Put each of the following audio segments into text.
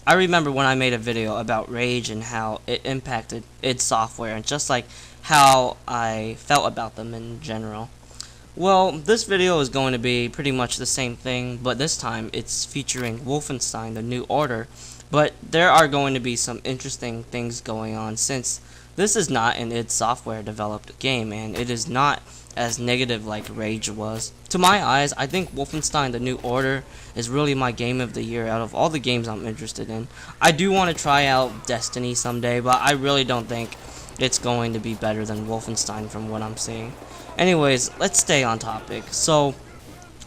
I remember when I made a video about Rage and how it impacted id Software and just like how I felt about them in general. Well, this video is going to be pretty much the same thing, but this time it's featuring Wolfenstein: The New Order. But there are going to be some interesting things going on since this is not an id Software developed game and it is not as negative like Rage was. To my eyes, I think Wolfenstein: The New Order is really my game of the year out of all the games I'm interested in. I do want to try out Destiny someday, but I really don't think it's going to be better than Wolfenstein from what I'm seeing. Anyways, let's stay on topic. So,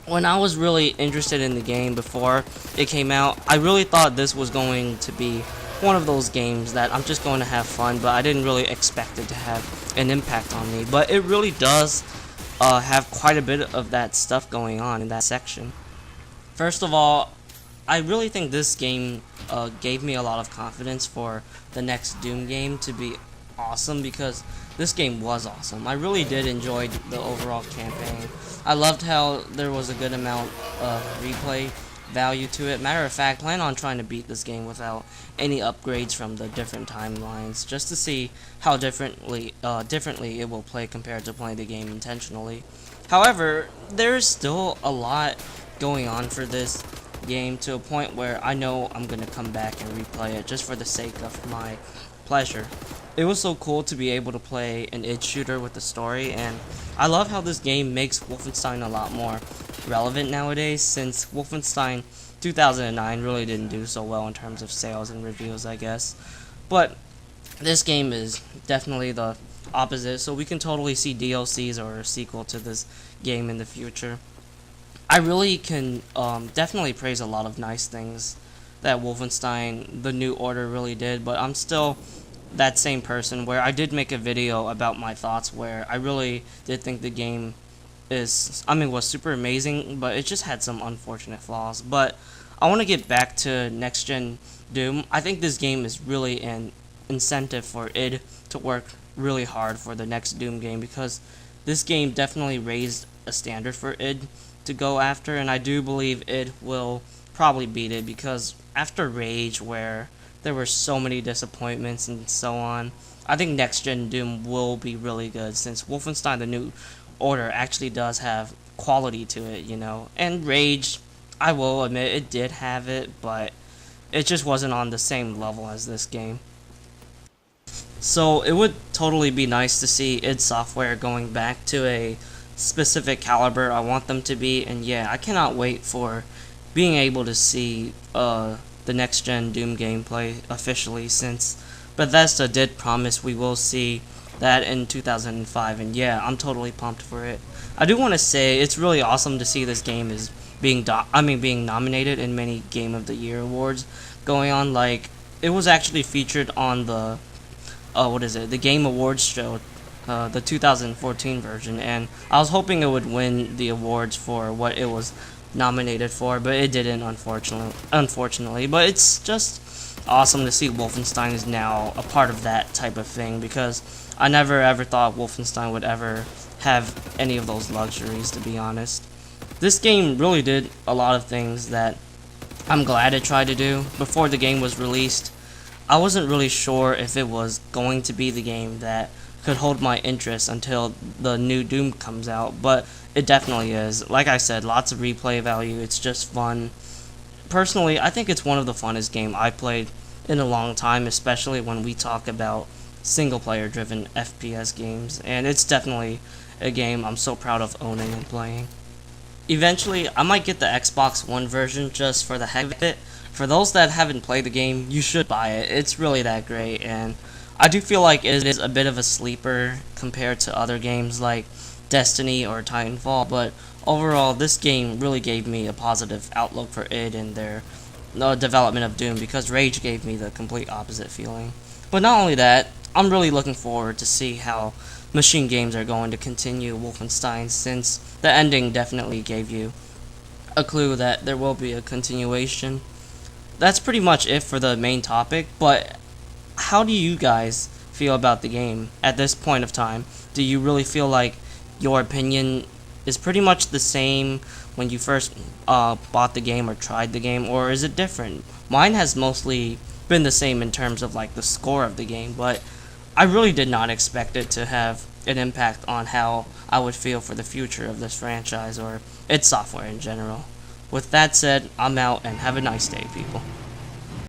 when I was really interested in the game before it came out, I really thought this was going to be one of those games that I'm just going to have fun, but I didn't really expect it to have an impact on me. But it really does have quite a bit of that stuff going on in that section. First of all, I really think this game gave me a lot of confidence for the next Doom game to be awesome, because this game was awesome. I really did enjoy the overall campaign. I loved how there was a good amount of replay value to it. Matter of fact, plan on trying to beat this game without any upgrades from the different timelines, just to see how differently it will play compared to playing the game intentionally. However, there's still a lot going on for this game, to a point where I know I'm gonna come back and replay it just for the sake of my pleasure. It was so cool to be able to play an id shooter with the story, and I love how this game makes Wolfenstein a lot more relevant nowadays, since Wolfenstein 2009 really didn't do so well in terms of sales and reviews, I guess. But this game is definitely the opposite, so we can totally see DLCs or a sequel to this game in the future. I really can definitely praise a lot of nice things that Wolfenstein: The New Order really did, but I'm still that same person where I did make a video about my thoughts, where I really did think the game was super amazing, but it just had some unfortunate flaws. But I want to get back to next gen Doom. I think this game is really an incentive for id to work really hard for the next Doom game, because this game definitely raised a standard for id to go after, and I do believe id will probably beat it, because after Rage, where there were so many disappointments and so on, I think next gen Doom will be really good, since Wolfenstein: The New Order actually does have quality to it, you know. And Rage, I will admit, it did have it, but it just wasn't on the same level as this game. So it would totally be nice to see id Software going back to a specific caliber I want them to be, and yeah, I cannot wait for being able to see the next gen Doom gameplay officially, since Bethesda did promise we will see that in 2005, and yeah, I'm totally pumped for it. I do want to say it's really awesome to see this game is being nominated in many Game of the Year awards going on. Like, it was actually featured on the the Game Awards show, the 2014 version, and I was hoping it would win the awards for what it was nominated for, but it didn't, unfortunately. But it's just awesome to see Wolfenstein is now a part of that type of thing, because I never ever thought Wolfenstein would ever have any of those luxuries, to be honest. This game really did a lot of things that I'm glad it tried to do. Before the game was released, I wasn't really sure if it was going to be the game that could hold my interest until the new Doom comes out, but it definitely is. Like I said, lots of replay value, it's just fun. Personally, I think it's one of the funnest games I played in a long time, especially when we talk about single-player driven FPS games, and it's definitely a game I'm so proud of owning and playing. Eventually, I might get the Xbox One version just for the heck of it. For those that haven't played the game, you should buy it. It's really that great, and I do feel like it is a bit of a sleeper compared to other games like Destiny or Titanfall, but overall, this game really gave me a positive outlook for id and their development of Doom, because Rage gave me the complete opposite feeling. But not only that, I'm really looking forward to see how Machine Games are going to continue Wolfenstein, since the ending definitely gave you a clue that there will be a continuation. That's pretty much it for the main topic, but how do you guys feel about the game at this point of time? Do you really feel like your opinion is pretty much the same when you first bought the game or tried the game, or is it different? Mine has mostly been the same in terms of like the score of the game, but I really did not expect it to have an impact on how I would feel for the future of this franchise or its software in general. With that said, I'm out and have a nice day, people.